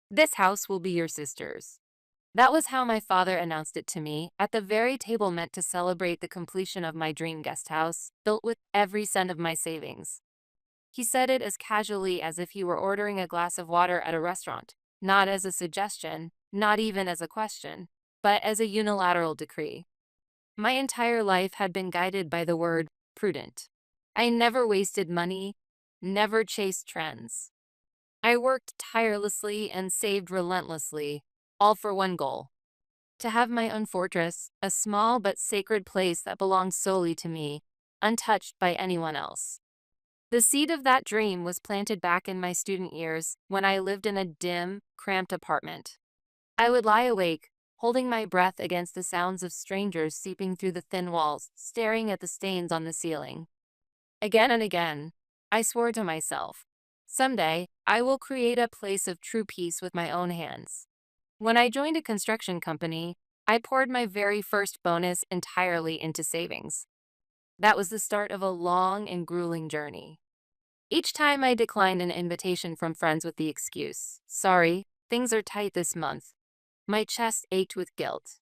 This house will be your sister's. That was how my father announced it to me, at the very table meant to celebrate the completion of my dream guest house, built with every cent of my savings. He said it as casually as if he were ordering a glass of water at a restaurant, not as a suggestion, not even as a question, but as a unilateral decree. My entire life had been guided by the word prudent. I never wasted money, never chased trends. I worked tirelessly and saved relentlessly, all for one goal: to have my own fortress, a small but sacred place that belonged solely to me, untouched by anyone else. The seed of that dream was planted back in my student years when I lived in a dim, cramped apartment. I would lie awake, holding my breath against the sounds of strangers seeping through the thin walls, staring at the stains on the ceiling. Again and again, I swore to myself, someday, I will create a place of true peace with my own hands. When I joined a construction company, I poured my very first bonus entirely into savings. That was the start of a long and grueling journey. Each time I declined an invitation from friends with the excuse, "Sorry, things are tight this month," my chest ached with guilt.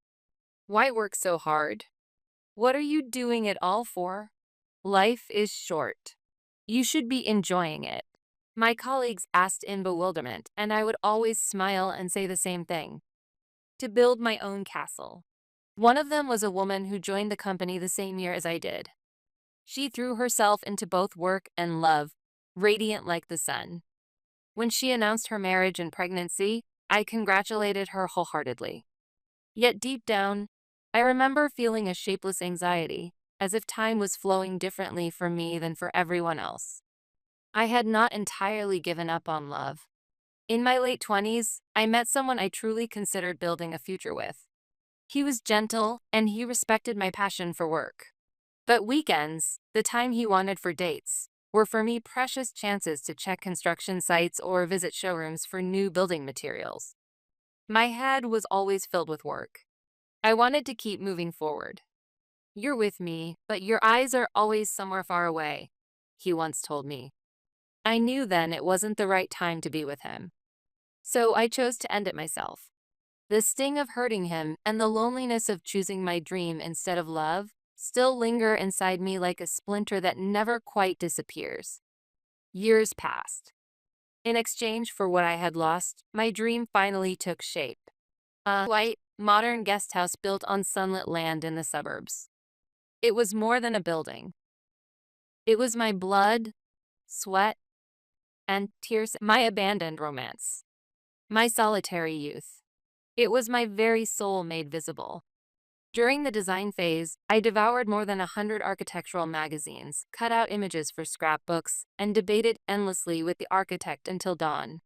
Why work so hard? What are you doing it all for? Life is short. You should be enjoying it. My colleagues asked in bewilderment, and I would always smile and say the same thing. To build my own castle. One of them was a woman who joined the company the same year as I did. She threw herself into both work and love, radiant like the sun. When she announced her marriage and pregnancy, I congratulated her wholeheartedly. Yet deep down, I remember feeling a shapeless anxiety, as if time was flowing differently for me than for everyone else. I had not entirely given up on love. In my late 20s, I met someone I truly considered building a future with. He was gentle, and he respected my passion for work. But weekends, the time he wanted for dates, were for me precious chances to check construction sites or visit showrooms for new building materials. My head was always filled with work. I wanted to keep moving forward. "You're with me, but your eyes are always somewhere far away," he once told me. I knew then it wasn't the right time to be with him. So I chose to end it myself. The sting of hurting him and the loneliness of choosing my dream instead of love still linger inside me like a splinter that never quite disappears. Years passed. In exchange for what I had lost, my dream finally took shape. A white, modern guest house built on sunlit land in the suburbs. It was more than a building. It was my blood, sweat, and tears, my abandoned romance, my solitary youth. It was my very soul made visible. During the design phase, I devoured more than 100 architectural magazines, cut out images for scrapbooks, and debated endlessly with the architect until dawn.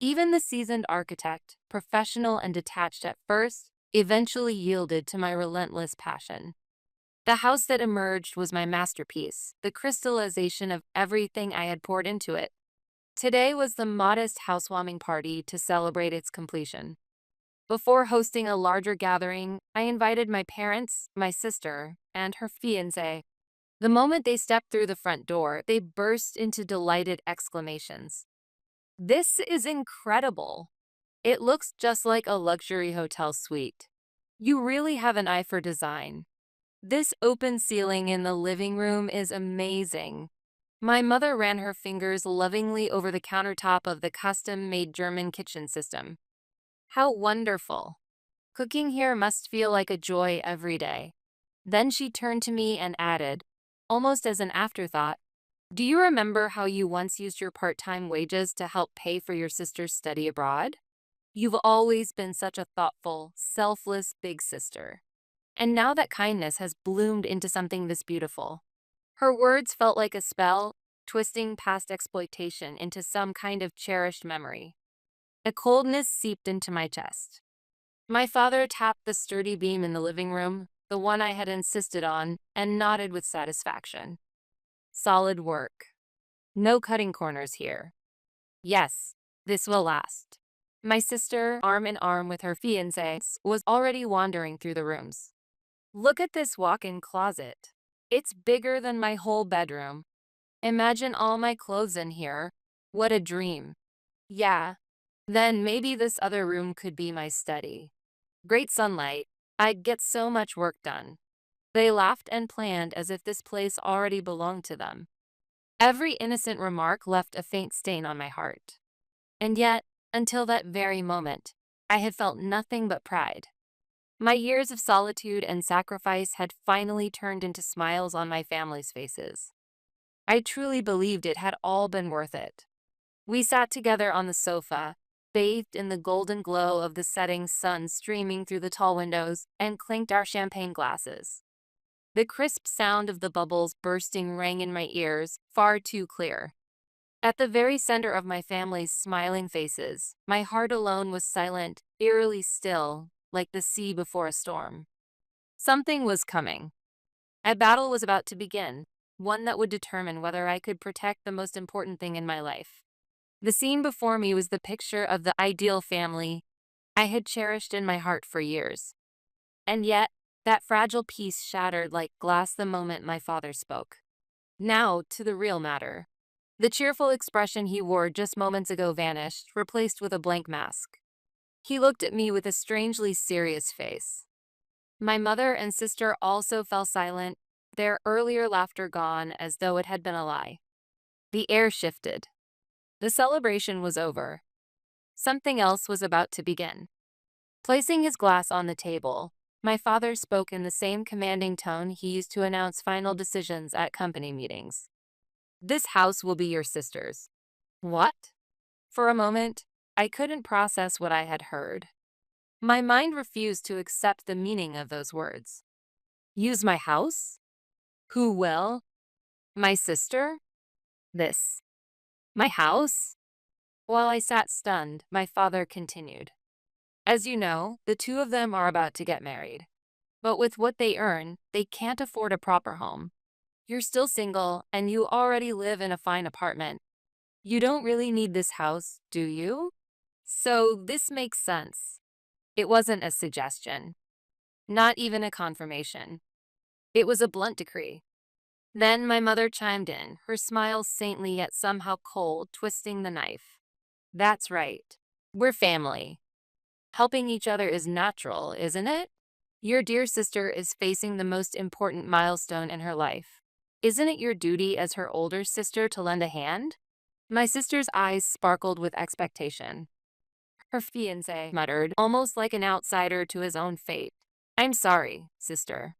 Even the seasoned architect, professional and detached at first, eventually yielded to my relentless passion. The house that emerged was my masterpiece, the crystallization of everything I had poured into it. Today was the modest housewarming party to celebrate its completion. Before hosting a larger gathering, I invited my parents, my sister, and her fiancé. The moment they stepped through the front door, they burst into delighted exclamations. "This is incredible! It looks just like a luxury hotel suite. You really have an eye for design. This open ceiling in the living room is amazing." My mother ran her fingers lovingly over the countertop of the custom-made German kitchen system. "How wonderful! Cooking here must feel like a joy every day." Then she turned to me and added, almost as an afterthought, "Do you remember how you once used your part-time wages to help pay for your sister's study abroad? You've always been such a thoughtful, selfless big sister. And now that kindness has bloomed into something this beautiful." Her words felt like a spell, twisting past exploitation into some kind of cherished memory. A coldness seeped into my chest. My father tapped the sturdy beam in the living room, the one I had insisted on, and nodded with satisfaction. "Solid work. No cutting corners here. Yes, this will last." My sister, arm in arm with her fiancé, was already wandering through the rooms. "Look at this walk-in closet. It's bigger than my whole bedroom. Imagine all my clothes in here. What a dream." "Yeah, Then maybe this other room could be my study. Great sunlight. I'd get so much work done. They laughed and planned as if this place already belonged to them. Every innocent remark left a faint stain on my heart. And yet, until that very moment, I had felt nothing but pride. My years of solitude and sacrifice had finally turned into smiles on my family's faces. I truly believed it had all been worth it. We sat together on the sofa, bathed in the golden glow of the setting sun streaming through the tall windows, and clinked our champagne glasses. The crisp sound of the bubbles bursting rang in my ears, far too clear. At the very center of my family's smiling faces, my heart alone was silent, eerily still, like the sea before a storm. Something was coming. A battle was about to begin, one that would determine whether I could protect the most important thing in my life. The scene before me was the picture of the ideal family I had cherished in my heart for years. And yet, that fragile piece shattered like glass the moment my father spoke. Now, to the real matter. The cheerful expression he wore just moments ago vanished, replaced with a blank mask. He looked at me with a strangely serious face. My mother and sister also fell silent, their earlier laughter gone as though it had been a lie. The air shifted. The celebration was over. Something else was about to begin. Placing his glass on the table, my father spoke in the same commanding tone he used to announce final decisions at company meetings. This house will be your sister's. What? For a moment, I couldn't process what I had heard. My mind refused to accept the meaning of those words. Use my house? Who will? My sister? This. My house? While I sat stunned, my father continued. As you know, the two of them are about to get married. But with what they earn, they can't afford a proper home. You're still single, and you already live in a fine apartment. You don't really need this house, do you? So this makes sense. It wasn't a suggestion. Not even a confirmation. It was a blunt decree. Then my mother chimed in, her smile saintly yet somehow cold, twisting the knife. That's right. We're family. Helping each other is natural, isn't it? Your dear sister is facing the most important milestone in her life. Isn't it your duty as her older sister to lend a hand? My sister's eyes sparkled with expectation. Her fiancé muttered, almost like an outsider to his own fate. I'm sorry, sister.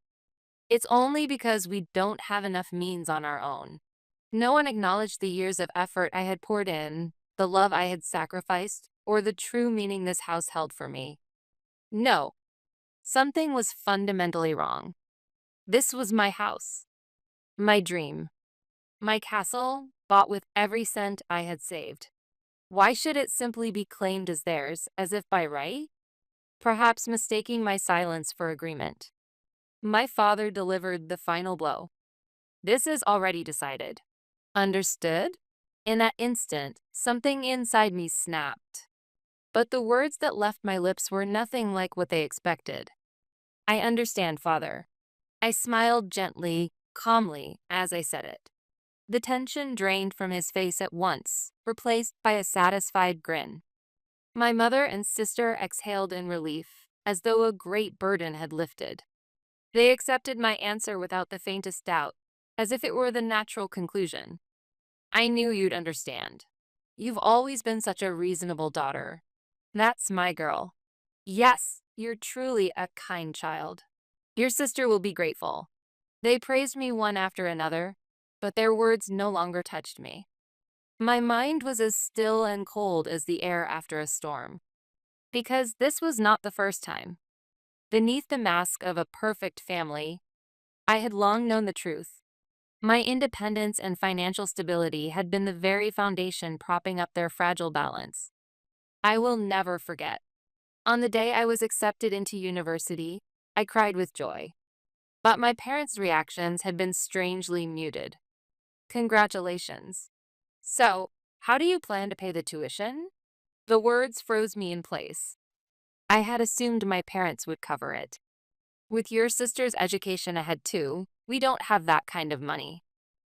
It's only because we don't have enough means on our own. No one acknowledged the years of effort I had poured in, the love I had sacrificed, or the true meaning this house held for me. No. Something was fundamentally wrong. This was my house. My dream. My castle, bought with every cent I had saved. Why should it simply be claimed as theirs, as if by right? Perhaps mistaking my silence for agreement. My father delivered the final blow. This is already decided. Understood? In that instant, something inside me snapped. But the words that left my lips were nothing like what they expected. I understand, Father. I smiled gently, calmly, as I said it. The tension drained from his face at once, replaced by a satisfied grin. My mother and sister exhaled in relief, as though a great burden had lifted. They accepted my answer without the faintest doubt, as if it were the natural conclusion. I knew you'd understand. You've always been such a reasonable daughter. That's my girl. Yes, you're truly a kind child. Your sister will be grateful. They praised me one after another, but their words no longer touched me. My mind was as still and cold as the air after a storm. Because this was not the first time. Beneath the mask of a perfect family, I had long known the truth. My independence and financial stability had been the very foundation propping up their fragile balance. I will never forget. On the day I was accepted into university, I cried with joy. But my parents' reactions had been strangely muted. Congratulations. So, how do you plan to pay the tuition? The words froze me in place. I had assumed my parents would cover it. With your sister's education ahead too, we don't have that kind of money.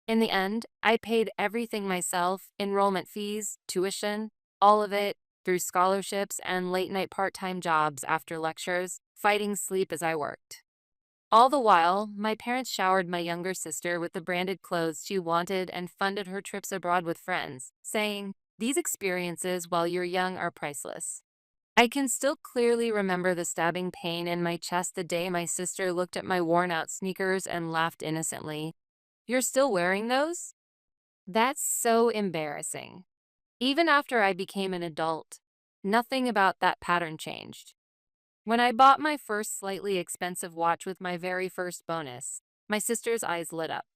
In the end, I paid everything myself, enrollment fees, tuition, all of it, through scholarships and late-night part-time jobs after lectures, fighting sleep as I worked. All the while, my parents showered my younger sister with the branded clothes she wanted and funded her trips abroad with friends, saying, "These experiences while you're young are priceless." I can still clearly remember the stabbing pain in my chest the day my sister looked at my worn-out sneakers and laughed innocently. "You're still wearing those?" That's so embarrassing. Even after I became an adult, nothing about that pattern changed. When I bought my first slightly expensive watch with my very first bonus, my sister's eyes lit up.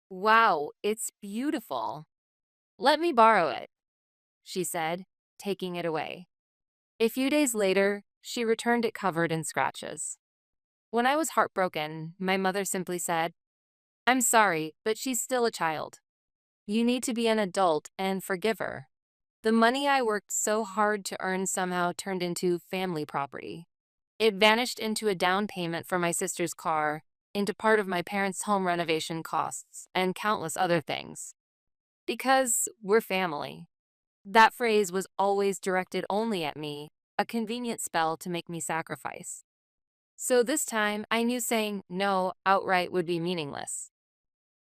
"Wow, it's beautiful. Let me borrow it," she said, taking it away. A few days later, she returned it covered in scratches. When I was heartbroken, my mother simply said, "I'm sorry, but she's still a child. You need to be an adult and forgive her." The money I worked so hard to earn somehow turned into family property. It vanished into a down payment for my sister's car, into part of my parents' home renovation costs, and countless other things. Because we're family. That phrase was always directed only at me, a convenient spell to make me sacrifice. So this time, I knew saying no outright would be meaningless.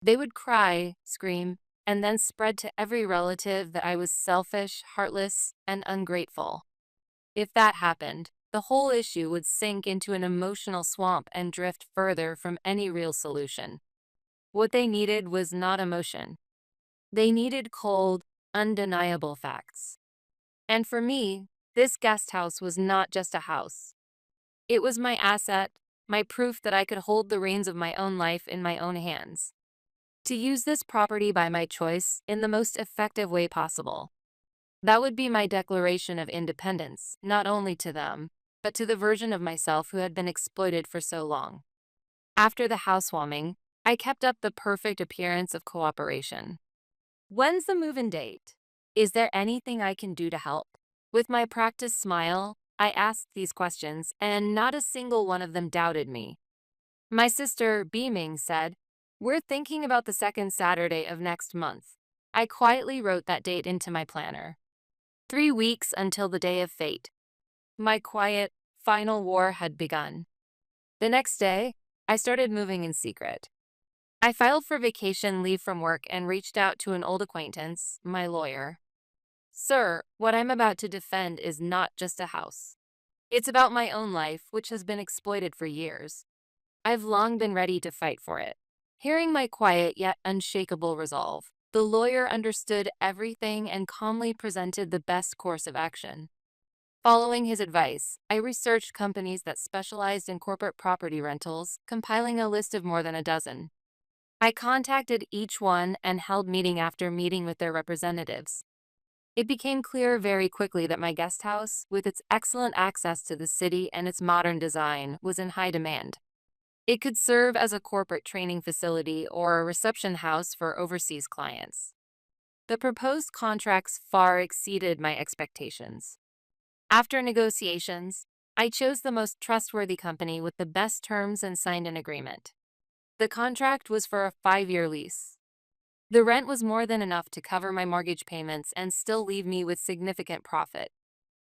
They would cry, scream, and then spread to every relative that I was selfish, heartless, and ungrateful. If that happened, the whole issue would sink into an emotional swamp and drift further from any real solution. What they needed was not emotion. They needed cold, undeniable facts. And for me, this guest house was not just a house. It was my asset, my proof that I could hold the reins of my own life in my own hands. To use this property by my choice in the most effective way possible. That would be my declaration of independence, not only to them, but to the version of myself who had been exploited for so long. After the housewarming, I kept up the perfect appearance of cooperation. "When's the move-in date? Is there anything I can do to help?" With my practiced smile, I asked these questions, and not a single one of them doubted me. My sister, beaming, said, "We're thinking about the second Saturday of next month." I quietly wrote that date into my planner. 3 weeks until the day of fate. My quiet, final war had begun. The next day, I started moving in secret. I filed for vacation leave from work and reached out to an old acquaintance, my lawyer. "Sir, what I'm about to defend is not just a house. It's about my own life, which has been exploited for years. I've long been ready to fight for it." Hearing my quiet yet unshakable resolve, the lawyer understood everything and calmly presented the best course of action. Following his advice, I researched companies that specialized in corporate property rentals, compiling a list of more than a dozen. I contacted each one and held meeting after meeting with their representatives. It became clear very quickly that my guest house, with its excellent access to the city and its modern design, was in high demand. It could serve as a corporate training facility or a reception house for overseas clients. The proposed contracts far exceeded my expectations. After negotiations, I chose the most trustworthy company with the best terms and signed an agreement. The contract was for a 5-year lease. The rent was more than enough to cover my mortgage payments and still leave me with significant profit.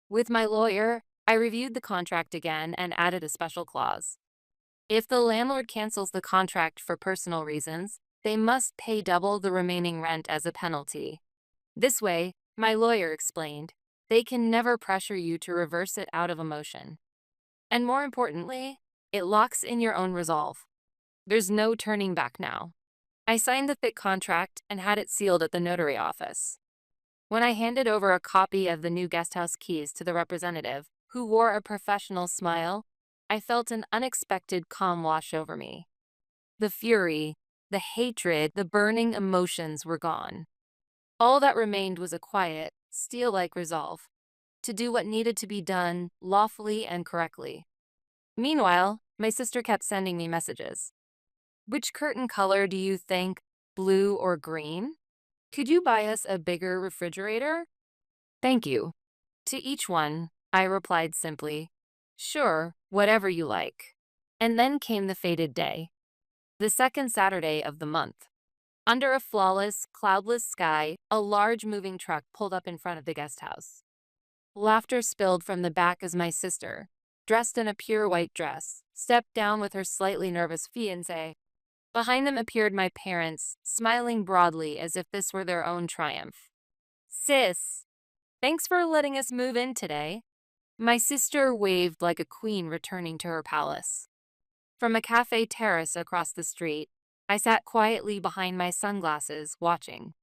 With my lawyer, I reviewed the contract again and added a special clause. If the landlord cancels the contract for personal reasons, they must pay double the remaining rent as a penalty. This way, my lawyer explained, they can never pressure you to reverse it out of emotion. And more importantly, it locks in your own resolve. There's no turning back now. I signed the thick contract and had it sealed at the notary office. When I handed over a copy of the new guesthouse keys to the representative, who wore a professional smile, I felt an unexpected calm wash over me. The fury, the hatred, the burning emotions were gone. All that remained was a quiet, steel-like resolve to do what needed to be done lawfully and correctly. Meanwhile, my sister kept sending me messages. "Which curtain color do you think, blue or green? Could you buy us a bigger refrigerator? Thank you." To each one, I replied simply, "Sure, whatever you like." And then came the fated day. The second Saturday of the month. Under a flawless, cloudless sky, a large moving truck pulled up in front of the guest house. Laughter spilled from the back as my sister, dressed in a pure white dress, stepped down with her slightly nervous fiancé. Behind them appeared my parents, smiling broadly as if this were their own triumph. "Sis, thanks for letting us move in today." My sister waved like a queen returning to her palace. From a cafe terrace across the street, I sat quietly behind my sunglasses, watching.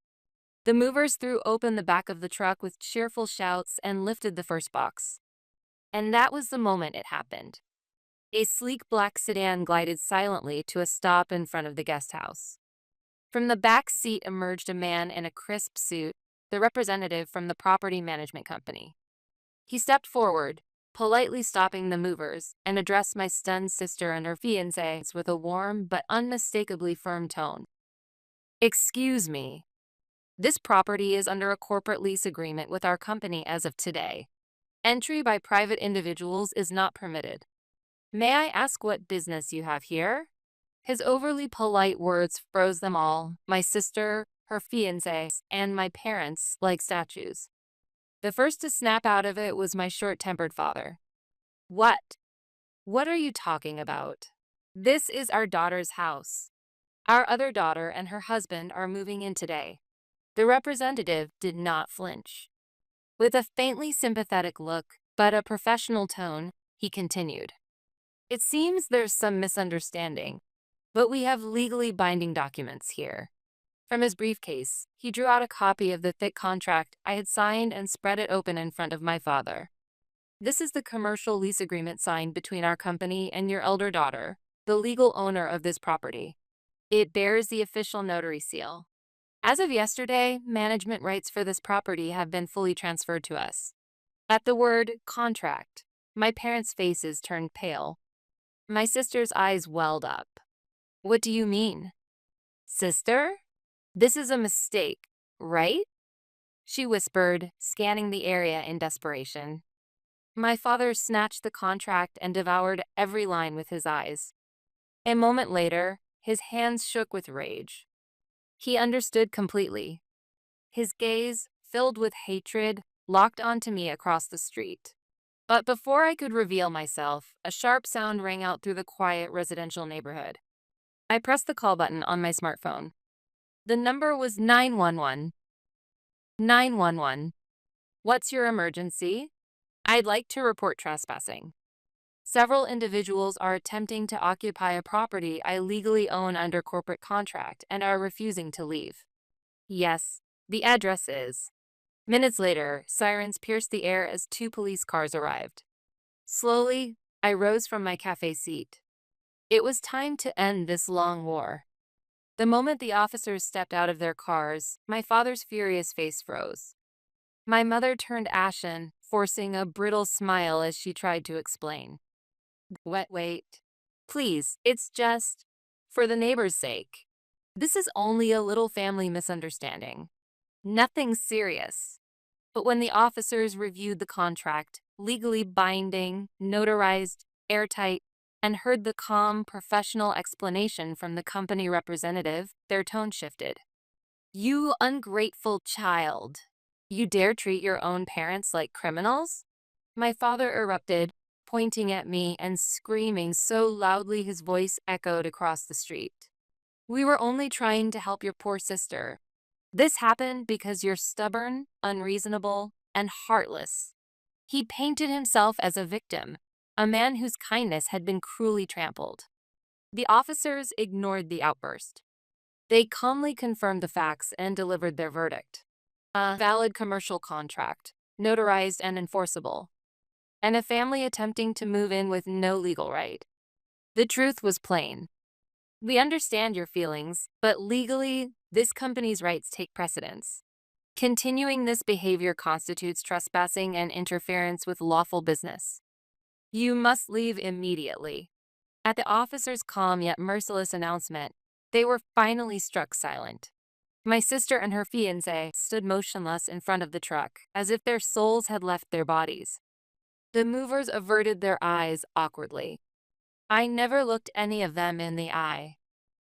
The movers threw open the back of the truck with cheerful shouts and lifted the first box. And that was the moment it happened. A sleek black sedan glided silently to a stop in front of the guest house. From the back seat emerged a man in a crisp suit, the representative from the property management company. He stepped forward, politely stopping the movers, and addressed my stunned sister and her fiancé with a warm but unmistakably firm tone. "Excuse me. This property is under a corporate lease agreement with our company as of today. Entry by private individuals is not permitted. May I ask what business you have here?" His overly polite words froze them all, my sister, her fiancé, and my parents, like statues. The first to snap out of it was my short-tempered father. "What? What are you talking about? This is our daughter's house. Our other daughter and her husband are moving in today." The representative did not flinch. With a faintly sympathetic look, but a professional tone, he continued. "It seems there's some misunderstanding, but we have legally binding documents here." From his briefcase, he drew out a copy of the thick contract I had signed and spread it open in front of my father. "This is the commercial lease agreement signed between our company and your elder daughter, the legal owner of this property. It bears the official notary seal. As of yesterday, management rights for this property have been fully transferred to us." At the word contract, my parents' faces turned pale. My sister's eyes welled up. "What do you mean?" "Sister? This is a mistake, right?" she whispered, scanning the area in desperation. My father snatched the contract and devoured every line with his eyes. A moment later, his hands shook with rage. He understood completely. His gaze, filled with hatred, locked onto me across the street. But before I could reveal myself, a sharp sound rang out through the quiet residential neighborhood. I pressed the call button on my smartphone. The number was 911. 911. "What's your emergency?" "I'd like to report trespassing. Several individuals are attempting to occupy a property I legally own under corporate contract and are refusing to leave." "Yes, the address is." Minutes later, sirens pierced the air as 2 police cars arrived. Slowly, I rose from my cafe seat. It was time to end this long war. The moment the officers stepped out of their cars, my father's furious face froze. My mother turned ashen, forcing a brittle smile as she tried to explain. Wait. Please, it's just for the neighbor's sake. This is only a little family misunderstanding. Nothing serious." But when the officers reviewed the contract, legally binding, notarized, airtight, and heard the calm, professional explanation from the company representative, their tone shifted. "You ungrateful child. You dare treat your own parents like criminals?" My father erupted, pointing at me and screaming so loudly his voice echoed across the street. "We were only trying to help your poor sister. This happened because you're stubborn, unreasonable, and heartless." He painted himself as a victim, a man whose kindness had been cruelly trampled. The officers ignored the outburst. They calmly confirmed the facts and delivered their verdict. A valid commercial contract, notarized and enforceable, and a family attempting to move in with no legal right. The truth was plain. "We understand your feelings, but legally, this company's rights take precedence. Continuing this behavior constitutes trespassing and interference with lawful business. You must leave immediately." At the officer's calm yet merciless announcement, they were finally struck silent. My sister and her fiancé stood motionless in front of the truck, as if their souls had left their bodies. The movers averted their eyes awkwardly. I never looked any of them in the eye.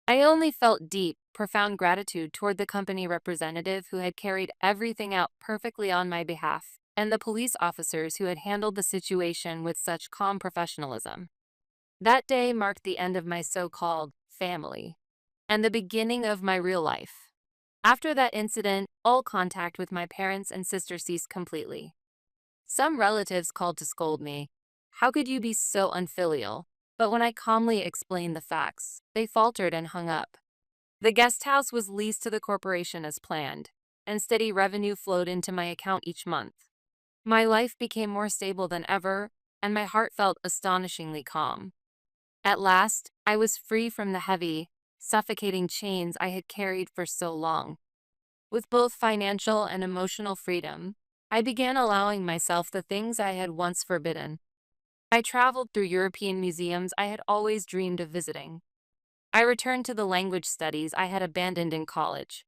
I only felt deep, profound gratitude toward the company representative who had carried everything out perfectly on my behalf. and the police officers who had handled the situation with such calm professionalism. That day marked the end of my so-called family and the beginning of my real life. After that incident, all contact with my parents and sister ceased completely. Some relatives called to scold me. How could you be so unfilial? But when I calmly explained the facts, they faltered and hung up. The guest house was leased to the corporation as planned, and steady revenue flowed into my account each month. My life became more stable than ever, and my heart felt astonishingly calm. At last, I was free from the heavy, suffocating chains I had carried for so long. With both financial and emotional freedom, I began allowing myself the things I had once forbidden. I traveled through European museums I had always dreamed of visiting. I returned to the language studies I had abandoned in college.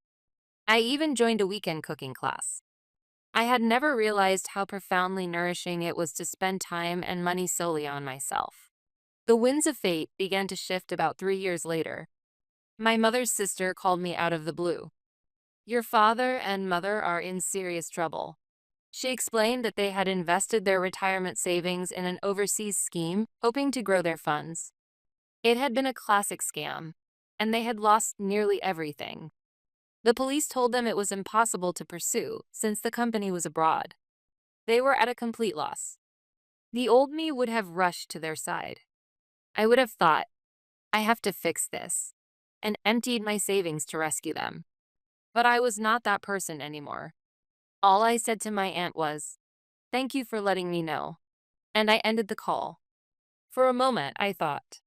I even joined a weekend cooking class. I had never realized how profoundly nourishing it was to spend time and money solely on myself. The winds of fate began to shift about 3 years later. My mother's sister called me out of the blue. Your father and mother are in serious trouble. She explained that they had invested their retirement savings in an overseas scheme, hoping to grow their funds. It had been a classic scam, and they had lost nearly everything. The police told them it was impossible to pursue since the company was abroad. They were at a complete loss. The old me would have rushed to their side. I would have thought, I have to fix this, and emptied my savings to rescue them. But I was not that person anymore. All I said to my aunt was, "Thank you for letting me know." And I ended the call. For a moment, I thought.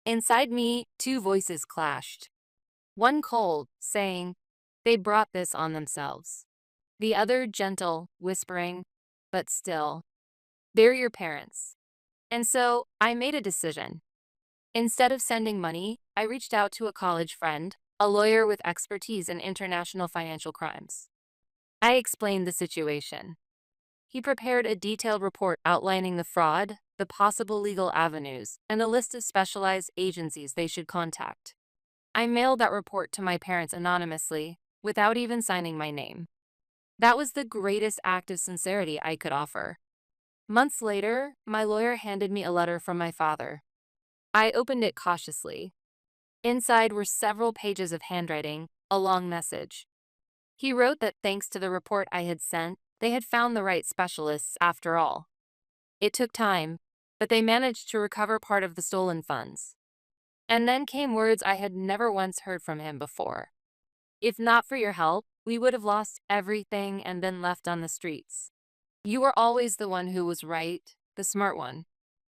Inside me, two voices clashed. One cold, saying, "They brought this on themselves." The other gentle, whispering, "But still, they're your parents." And so, I made a decision. Instead of sending money, I reached out to a college friend, a lawyer with expertise in international financial crimes. I explained the situation. He prepared a detailed report outlining the fraud, the possible legal avenues, and a list of specialized agencies they should contact. I mailed that report to my parents anonymously, without even signing my name. That was the greatest act of sincerity I could offer. Months later, my lawyer handed me a letter from my father. I opened it cautiously. Inside were several pages of handwriting, a long message. He wrote that thanks to the report I had sent, they had found the right specialists after all. It took time, but they managed to recover part of the stolen funds. And then came words I had never once heard from him before. If not for your help, we would have lost everything and been left on the streets. You were always the one who was right, the smart one.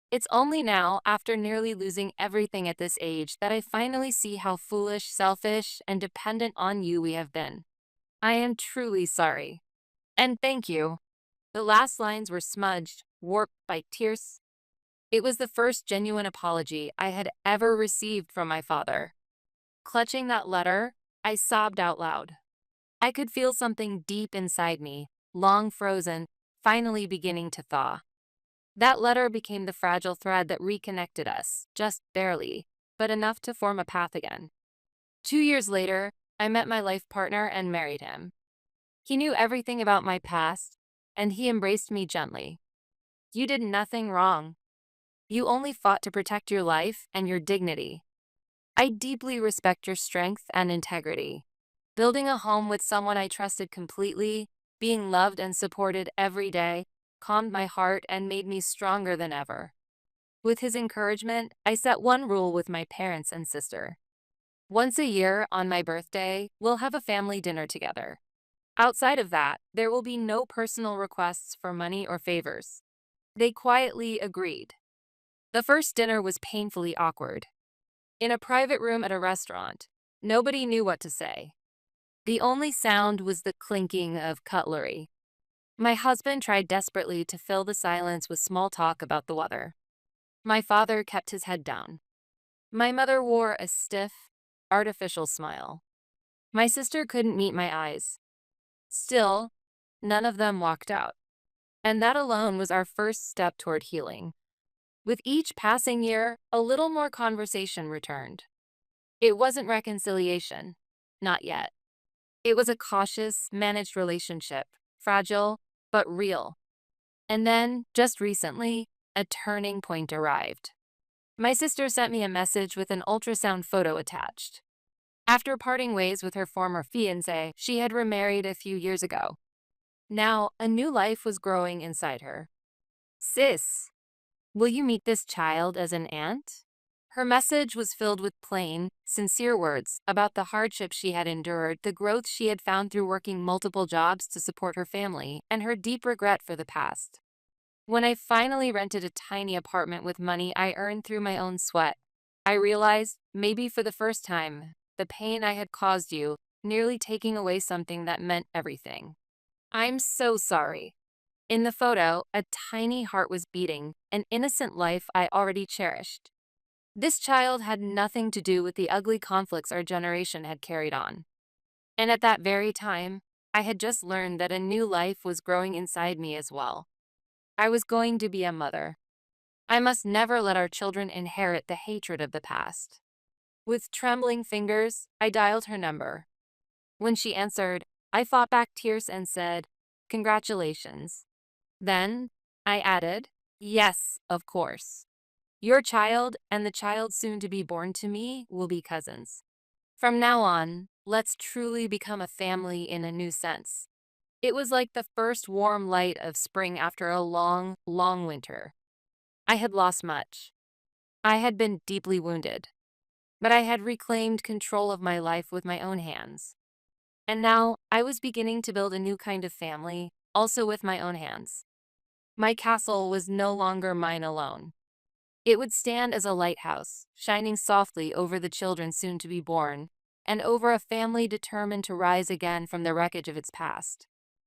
It's only now, after nearly losing everything at this age, that I finally see how foolish, selfish, and dependent on you we have been. I am truly sorry. And thank you. The last lines were smudged, warped by tears. It was the first genuine apology I had ever received from my father. Clutching that letter, I sobbed out loud. I could feel something deep inside me, long frozen, finally beginning to thaw. That letter became the fragile thread that reconnected us, just barely, but enough to form a path again. 2 years later, I met my life partner and married him. He knew everything about my past, and he embraced me gently. You did nothing wrong. You only fought to protect your life and your dignity. I deeply respect your strength and integrity. Building a home with someone I trusted completely, being loved and supported every day, calmed my heart and made me stronger than ever. With his encouragement, I set one rule with my parents and sister. Once a year, on my birthday, we'll have a family dinner together. Outside of that, there will be no personal requests for money or favors. They quietly agreed. The first dinner was painfully awkward. In a private room at a restaurant, nobody knew what to say. The only sound was the clinking of cutlery. My husband tried desperately to fill the silence with small talk about the weather. My father kept his head down. My mother wore a stiff, artificial smile. My sister couldn't meet my eyes. Still, none of them walked out. And that alone was our first step toward healing. With each passing year, a little more conversation returned. It wasn't reconciliation. Not yet. It was a cautious, managed relationship, fragile, but real. And then, just recently, a turning point arrived. My sister sent me a message with an ultrasound photo attached. After parting ways with her former fiancé, she had remarried a few years ago. Now, a new life was growing inside her. Sis, will you meet this child as an aunt? Her message was filled with plain, sincere words about the hardship she had endured, the growth she had found through working multiple jobs to support her family, and her deep regret for the past. When I finally rented a tiny apartment with money I earned through my own sweat, I realized, maybe for the first time, the pain I had caused you, nearly taking away something that meant everything. I'm so sorry. In the photo, a tiny heart was beating, an innocent life I already cherished. This child had nothing to do with the ugly conflicts our generation had carried on. And at that very time, I had just learned that a new life was growing inside me as well. I was going to be a mother. I must never let our children inherit the hatred of the past. With trembling fingers, I dialed her number. When she answered, I fought back tears and said, "Congratulations." Then, I added, "Yes, of course. Your child and the child soon to be born to me will be cousins. From now on, let's truly become a family in a new sense." It was like the first warm light of spring after a long, long winter. I had lost much. I had been deeply wounded. But I had reclaimed control of my life with my own hands. And now I was beginning to build a new kind of family, also with my own hands. My castle was no longer mine alone. It would stand as a lighthouse, shining softly over the children soon to be born, and over a family determined to rise again from the wreckage of its past.